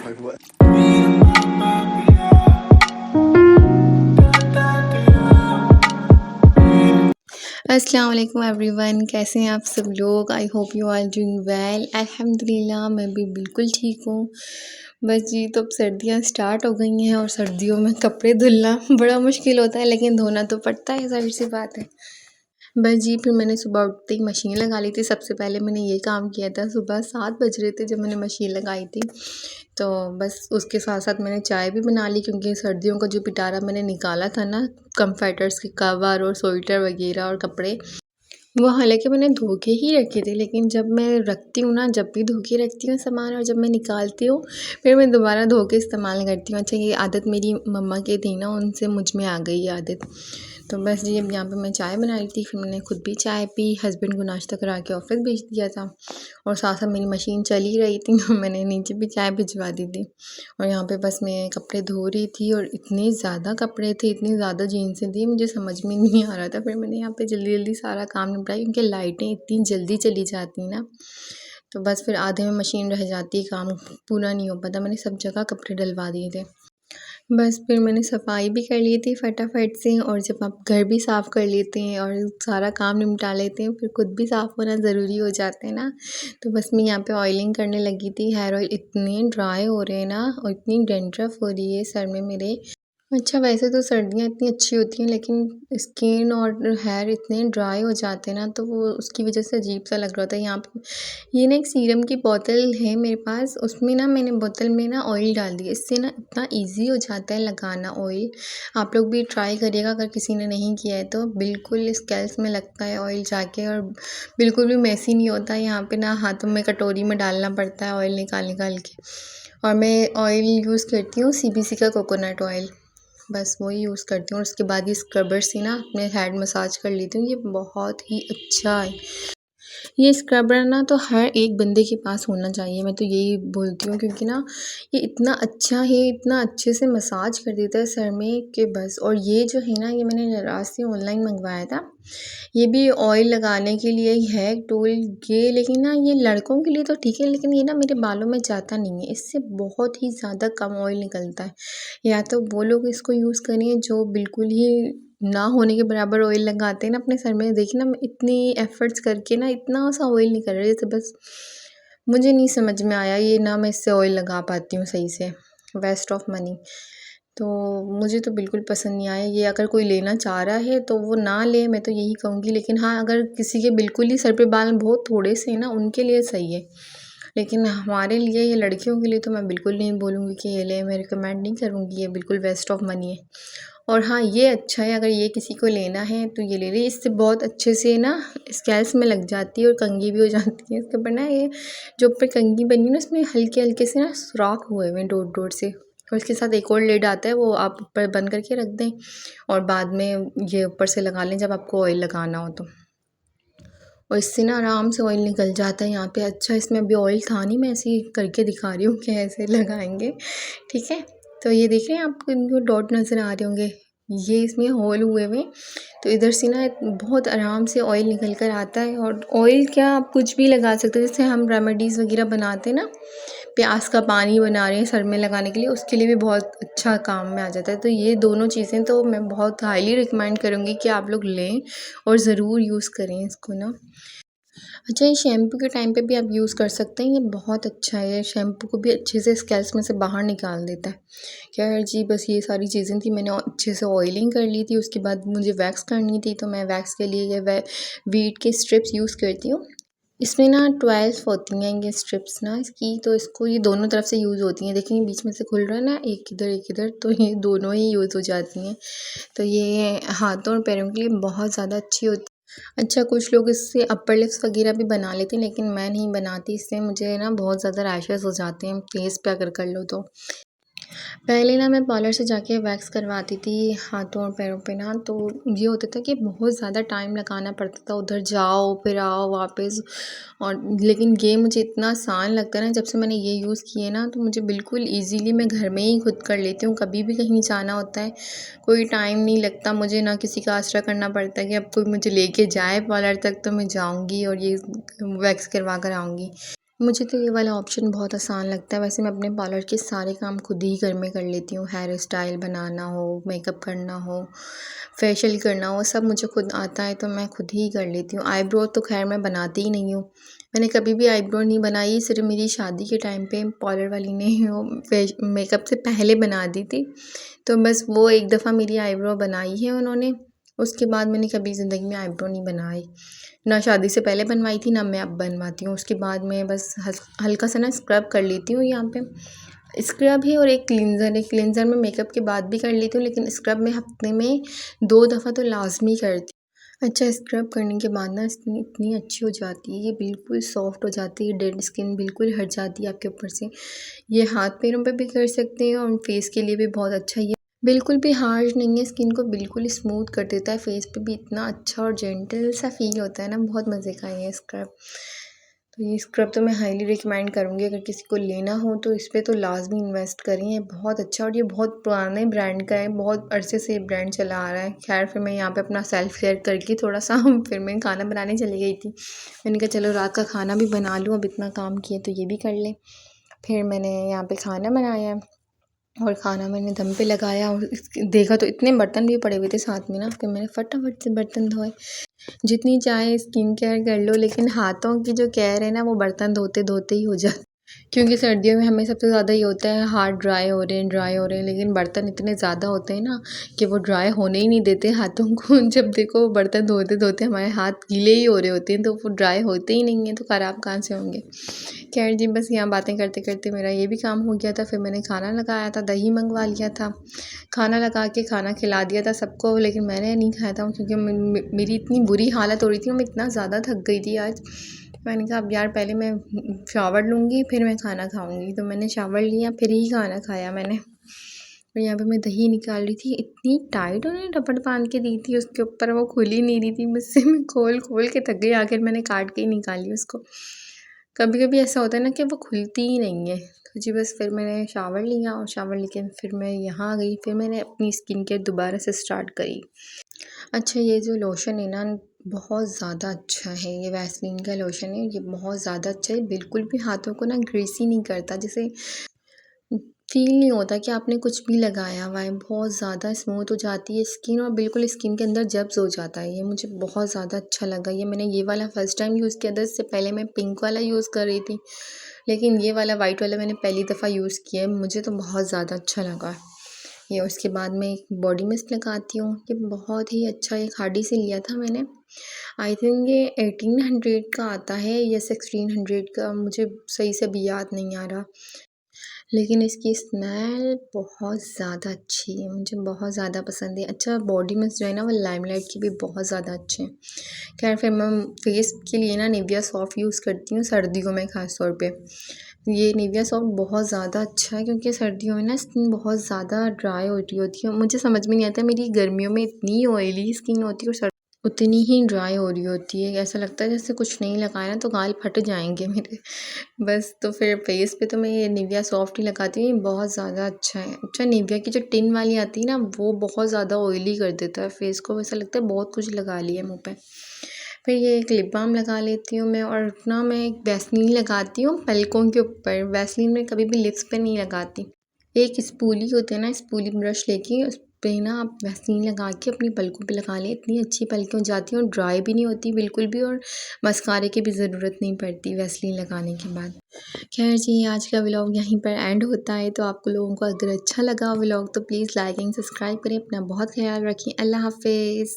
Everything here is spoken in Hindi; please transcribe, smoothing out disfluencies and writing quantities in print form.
अस्सलाम वालेकुम एवरीवन, कैसे हैं आप सब लोग। I hope you are doing well. अल्हम्दुलिल्लाह मैं भी बिल्कुल ठीक हूँ। बस जी, तो अब सर्दियाँ स्टार्ट हो गई हैं और सर्दियों में कपड़े धुलना बड़ा मुश्किल होता है, लेकिन धोना तो पड़ता है, ज़ाहिर सी बात है। बस जी, फिर मैंने सुबह उठते ही मशीन लगा ली थी। सबसे पहले मैंने ये काम किया था, सुबह 7 बज रहे थे जब मैंने मशीन लगाई थी। तो बस उसके साथ-साथ मैंने चाय भी बना ली, क्योंकि सर्दियों का जो पिटारा मैंने निकाला था ना, कम्फर्टर्स के कवर और स्वेटर वगैरह और कपड़े, वो हालाँकि मैंने धो के ही रखे थे, लेकिन जब मैं रखती हूँ ना, जब भी धो के रखती हूँ सामान और जब मैं निकालती हूँ, फिर मैं दोबारा धो के इस्तेमाल करती हूँ। अच्छा, ये आदत मेरी मम्मा की थी ना, उनसे मुझ में आ गई ये आदत। तो बस जी, अब यहाँ पे मैं चाय बना रही थी, फिर मैंने खुद भी चाय पी, हस्बैंड को नाश्ता करा के ऑफ़िस भेज दिया था और साथ-साथ मेरी मशीन चल ही रही थी तो मैंने नीचे भी चाय भिजवा दी थी। और यहाँ पे बस मैं कपड़े धो रही थी और इतने ज़्यादा कपड़े थे, इतनी ज़्यादा जीन्सें थी, मुझे समझ में नहीं आ रहा था। फिर मैंने यहाँ पे जल्दी-जल्दी सारा काम निपटाया, क्योंकि लाइटें इतनी जल्दी चली जाती हैं ना, तो बस फिर आधे में मशीन रह जाती है, काम पूरा नहीं हो पाता। मैंने सब जगह कपड़े डलवा दिए थे। बस फिर मैंने सफाई भी कर ली थी फटाफट से, और जब आप घर भी साफ़ कर लेते हैं और सारा काम निपटा लेते हैं, फिर खुद भी साफ़ होना ज़रूरी हो जाता है ना। तो बस मैं यहाँ पे ऑयलिंग करने लगी थी। हेयर ऑयल इतने ड्राई हो रहे हैं ना, और इतनी डैंड्रफ हो रही है सर में मेरे। अच्छा, वैसे तो सर्दियाँ इतनी अच्छी होती हैं, लेकिन स्किन और हेयर इतने ड्राई हो जाते हैं ना, तो वो उसकी वजह से अजीब-सा लग रहा था। यहाँ पे ये ना एक सीरम की बोतल है मेरे पास, उसमें ना मैंने बोतल में ना ऑयल डाल दिया। इससे ना इतना ईज़ी हो जाता है लगाना ऑयल। आप लोग भी ट्राई करिएगा अगर किसी ने नहीं किया है तो। बिल्कुल स्कैल्प में लगता है ऑयल जाके, और बिल्कुल भी मेसी नहीं होता है। यहाँ पे ना हाथों में कटोरी में डालना पड़ता है ऑयल निकाल-निकाल के। और मैं ऑयल यूज़ करती हूँ सीबीसी का कोकोनट ऑयल। बस वही यूज़ करती हूँ, और उसके बाद ये स्क्रबर से ना अपने हेड मसाज कर लेती हूँ। ये बहुत ही अच्छा है। ये स्क्रबर ना तो हर एक बंदे के पास होना चाहिए, मैं तो यही बोलती हूँ, क्योंकि ना ये इतना अच्छा है, इतना अच्छे से मसाज कर देता है सर में कि बस। और ये जो है ना, ये मैंने ज़रा से ऑनलाइन मंगवाया था। ये भी ऑयल लगाने के लिए ही है टूल ये, लेकिन ना ये लड़कों के लिए तो ठीक है, लेकिन ये ना मेरे बालों में जाता नहीं है। इससे बहुत ही ज़्यादा कम ऑयल निकलता है। या तो वो लोग इसको यूज़ करें जो बिल्कुल ही ना होने के बराबर ऑयल लगाते हैं ना अपने सर में। देखिए ना, मैं इतनी एफ़र्ट्स करके ना इतना सा ऑयल नहीं कर रही, जैसे बस मुझे नहीं समझ में आया ये ना मैं इससे ऑयल लगा पाती हूँ सही से। Waste of money. तो मुझे तो बिल्कुल पसंद नहीं आया ये। अगर कोई लेना चाह रहा है तो वो ना ले, मैं तो यही कहूँगी। लेकिन हाँ, अगर किसी के बिल्कुल ही सर पे बाल बहुत थोड़े से हैं ना, उनके लिए सही है। लेकिन हमारे लिए, ये लड़कियों के लिए तो मैं बिल्कुल नहीं बोलूँगी कि ये लें, मैं रिकमेंड नहीं करूँगी। ये बिल्कुल वेस्ट ऑफ मनी है। और हाँ, ये अच्छा है, अगर ये किसी को लेना है तो ये ले लें। इससे बहुत अच्छे से ना स्कैल्प में लग जाती है और कंघी भी हो जाती है। इसके ऊपर ना ये जो ऊपर कंघी बनी है ना, उसमें हल्के-हल्के से ना सुराख हुए हुए हैं डॉट-डॉट से। और इसके साथ एक और लिड आता है, वो आप ऊपर बंद करके रख दें और बाद में ये ऊपर से लगा लें जब आपको ऑयल लगाना हो तो। और इससे ना आराम से ऑयल निकल जाता है यहाँ पे। अच्छा, इसमें अभी ऑयल था नहीं, मैं ऐसे ही करके दिखा रही हूँ कि ऐसे लगाएंगे, ठीक है। तो ये देख रहे हैं, आपको इनको डॉट नज़र आ रहे होंगे, ये इसमें होल हुए हुए। तो इधर से ना बहुत आराम से ऑयल निकल कर आता है। और ऑयल क्या, आप कुछ भी लगा सकते हो। जैसे हम रेमेडीज़ वगैरह बनाते हैं ना, प्याज का पानी बना रहे हैं सर में लगाने के लिए, उसके लिए भी बहुत अच्छा काम में आ जाता है। तो ये दोनों चीज़ें तो मैं बहुत हाईली रिकमेंड करूँगी कि आप लोग लें और ज़रूर यूज़ करें इसको ना। अच्छा, ये शैम्पू के टाइम पे भी आप यूज़ कर सकते हैं, ये बहुत अच्छा है। शैम्पू को भी अच्छे से स्कैल्प में से बाहर निकाल देता है। खैर जी, बस ये सारी चीज़ें थी। मैंने अच्छे से ऑयलिंग कर ली थी, उसके बाद मुझे वैक्स करनी थी, तो मैं वैक्स के लिए ये वीट के स्ट्रिप्स यूज़ करती हूँ। इसमें ना 12 होती हैं ये स्ट्रिप्स ना इसकी, तो इसको ये दोनों तरफ से यूज़ होती हैं। देखिए, बीच में से खुल रहा है ना, एक इधर, तो ये दोनों ही यूज़ हो जाती हैं। तो ये हाथों और पैरों के लिए बहुत ज़्यादा अच्छी होती है। अच्छा, कुछ लोग इससे अपर लिप्स वगैरह भी बना लेते हैं, लेकिन मैं नहीं बनाती। इससे मुझे ना बहुत ज़्यादा रैशेज़ हो जाते हैं फेस पे अगर कर लो तो। पहले ना मैं पार्लर से जाके वैक्स करवाती थी हाथों और पैरों पे ना, तो ये होता था कि बहुत ज़्यादा टाइम लगाना पड़ता था, उधर जाओ फिर आओ वापस। और लेकिन ये मुझे इतना आसान लगता है ना, जब से मैंने ये यूज़ किए ना, तो मुझे बिल्कुल ईज़िली मैं घर में ही खुद कर लेती हूँ। कभी भी कहीं जाना होता है, कोई टाइम नहीं लगता मुझे, ना किसी का आसरा करना पड़ता है कि अब कोई मुझे लेके जाए पार्लर तक तो मैं जाऊँगी और ये वैक्स करवा कर आऊँगी। मुझे तो ये वाला ऑप्शन बहुत आसान लगता है। वैसे मैं अपने पार्लर के सारे काम खुद ही घर में कर लेती हूँ। हेयर स्टाइल बनाना हो, मेकअप करना हो, फेशियल करना हो, सब मुझे खुद आता है, तो मैं खुद ही कर लेती हूँ। आईब्रो तो ख़ैर मैं बनाती ही नहीं हूँ। मैंने कभी भी आईब्रो नहीं बनाई, सिर्फ़ मेरी शादी के टाइम पे पार्लर वाली ने वो मेकअप से पहले बना दी थी। तो बस वो एक दफ़ा मेरी आईब्रो बनाई है उन्होंने, उसके बाद मैंने कभी ज़िंदगी में आईब्रो नहीं बनाई। ना शादी से पहले बनवाई थी, ना मैं अब बनवाती हूँ। उसके बाद मैं बस हल्का सा ना स्क्रब कर लेती हूँ यहाँ पे। स्क्रब ही और एक क्लींज़र है। क्लींज़र में मेकअप के बाद भी कर लेती हूँ, लेकिन स्क्रब मैं हफ़्ते में 2 दफ़ा तो लाज़मी करती हूँ। अच्छा, स्क्रब करने के बाद ना स्किन इतनी अच्छी हो जाती है, ये बिल्कुल सॉफ्ट हो जाती है, डेड स्किन बिल्कुल हट जाती है आपके ऊपर से। ये हाथ पैरों पे भी कर सकते हैं और फेस के लिए भी बहुत अच्छा है। बिल्कुल भी हार्श नहीं है, स्किन को बिल्कुल स्मूथ कर देता है, फेस पे भी इतना अच्छा और जेंटल सा फ़ील होता है ना, बहुत मज़े का है ये स्क्रब। तो ये स्क्रब तो मैं हाईली रिकमेंड करूँगी, अगर किसी को लेना हो तो इस पे तो लाज़मी इन्वेस्ट करें, ये बहुत अच्छा और ये बहुत पुराने ब्रांड का है, बहुत अरसे से ये ब्रांड चला आ रहा है। ख़ैर फिर मैं यहाँ पे अपना सेल्फ़ केयर करके थोड़ा-सा फिर मैं खाना बनाने चली गई थी। मैंने कहा चलो रात का खाना भी बना लूँ, अब इतना काम किया तो ये भी कर लें। फिर मैंने यहाँ पे खाना बनाया और खाना मैंने दम पे लगाया और देखा तो इतने बर्तन भी पड़े हुए थे साथ में ना, फिर मैंने फटाफट से बर्तन धोए। जितनी चाहे स्किन केयर कर लो, लेकिन हाथों की जो केयर है ना, वो बर्तन धोते धोते ही हो जाती है। क्योंकि सर्दियों में हमें सबसे ज़्यादा ये होता है हाथ ड्राई हो रहे हैं, लेकिन बर्तन इतने ज़्यादा होते हैं ना कि वो ड्राई होने ही नहीं देते हाथों को। जब देखो बर्तन धोते धोते हमारे हाथ गीले ही हो रहे होते हैं, तो वो ड्राई होते ही नहीं हैं, तो ख़राब कहाँ से होंगे। खैर जी, बस यहाँ बातें करते करते मेरा ये भी काम हो गया था। फिर मैंने खाना लगाया था, दही मंगवा लिया था, खाना लगा के खाना खिला दिया था सबको, लेकिन मैंने नहीं खाया था क्योंकि मेरी इतनी बुरी हालत हो रही थी, मैं इतना ज़्यादा थक गई थी आज। मैंने कहा अब यार पहले मैं शावर लूँगी, फिर मैं खाना खाऊँगी। तो मैंने शावर लिया, फिर ही खाना खाया मैंने। और यहाँ पे मैं दही निकाल रही थी, इतनी टाइट उन्होंने रबड़ बांध के दी थी उसके ऊपर, वो खुल ही नहीं रही थी मुझसे। मैं खोल खोल के थक गई, आखिर मैंने काट के ही निकाली उसको। कभी कभी ऐसा होता है ना कि वो खुलती ही नहीं है। तो जी बस फिर मैंने शावर लिया और शावर लेके फिर मैं यहाँ आ गई, फिर मैंने अपनी स्किन केयर दोबारा से स्टार्ट करी। अच्छा, ये जो लोशन है ना, बहुत ज़्यादा अच्छा है, ये वैसलीन का लोशन है, ये बहुत ज़्यादा अच्छा है, बिल्कुल भी हाथों को ना ग्रीसी नहीं करता, जैसे फ़ील नहीं होता कि आपने कुछ भी लगाया हुआ है। बहुत ज़्यादा स्मूथ हो जाती है स्किन और बिल्कुल स्किन के अंदर जब्स हो जाता है। ये मुझे बहुत ज़्यादा अच्छा लगा। ये मैंने ये वाला फ़र्स्ट टाइम यूज़ किया था, इससे पहले मैं पिंक वाला यूज़ कर रही थी, लेकिन ये वाला वाइट वाला मैंने पहली दफ़ा यूज़ किया है, मुझे तो बहुत ज़्यादा अच्छा लगा। ये उसके बाद मैं एक बॉडी मिस्ट लगाती हूँ, ये बहुत ही अच्छा, एक खादी से लिया था मैंने। आई थिंक ये 1800 का आता है या 1600 का, मुझे सही से अभी याद नहीं आ रहा। लेकिन इसकी स्मेल बहुत ज़्यादा अच्छी है, मुझे बहुत ज़्यादा पसंद है। अच्छा, बॉडी मिस्ट जो है ना, वो लाइमलाइट की भी बहुत ज़्यादा अच्छे हैं। खैर फिर मैं फेस के लिए ना निविया सॉफ्ट यूज़ करती हूँ, सर्दियों में ख़ास तौर पे। ये निविया सॉफ्ट बहुत ज़्यादा अच्छा है, क्योंकि सर्दियों में ना स्किन बहुत ज़्यादा ड्राई होती है। मुझे समझ में नहीं आता, मेरी गर्मियों में इतनी ऑयली स्किन होती है और उतनी ही ड्राई हो रही होती है। ऐसा लगता है जैसे कुछ नहीं लगाया ना तो गाल फट जाएंगे मेरे। बस तो फिर फेस पे तो मैं ये निविया सॉफ्ट ही लगाती हूँ, ये बहुत ज़्यादा अच्छा है। अच्छा, निविया की जो टिन वाली आती है ना, वो बहुत ज़्यादा ऑयली कर देता है फेस को, ऐसा लगता है बहुत कुछ लगा लिया मुँह पे। फिर ये एक लिप बाम लगा लेती हूँ मैं, और ना मैं एक वैसलीन लगाती हूँ पलकों के ऊपर। वैसलीन में कभी भी लिप्स पे नहीं लगाती। एक स्पूली होती है ना, स्पूली ब्रश लेके उस पे ना आप वैसलीन लगा के अपनी पलकों पे लगा लें, इतनी अच्छी पलकें हो जाती हैं और ड्राई भी नहीं होती बिल्कुल भी, और मस्कारे की भी ज़रूरत नहीं पड़ती वैसलीन लगाने के बाद। खैर जी, आज का व्लॉग यहीं पर एंड होता है। तो आपको लोगों को अगर अच्छा लगा व्लॉग तो प्लीज़ लाइक एंड सब्सक्राइब करें। अपना बहुत ख्याल रखें। अल्लाह हाफ़िज़।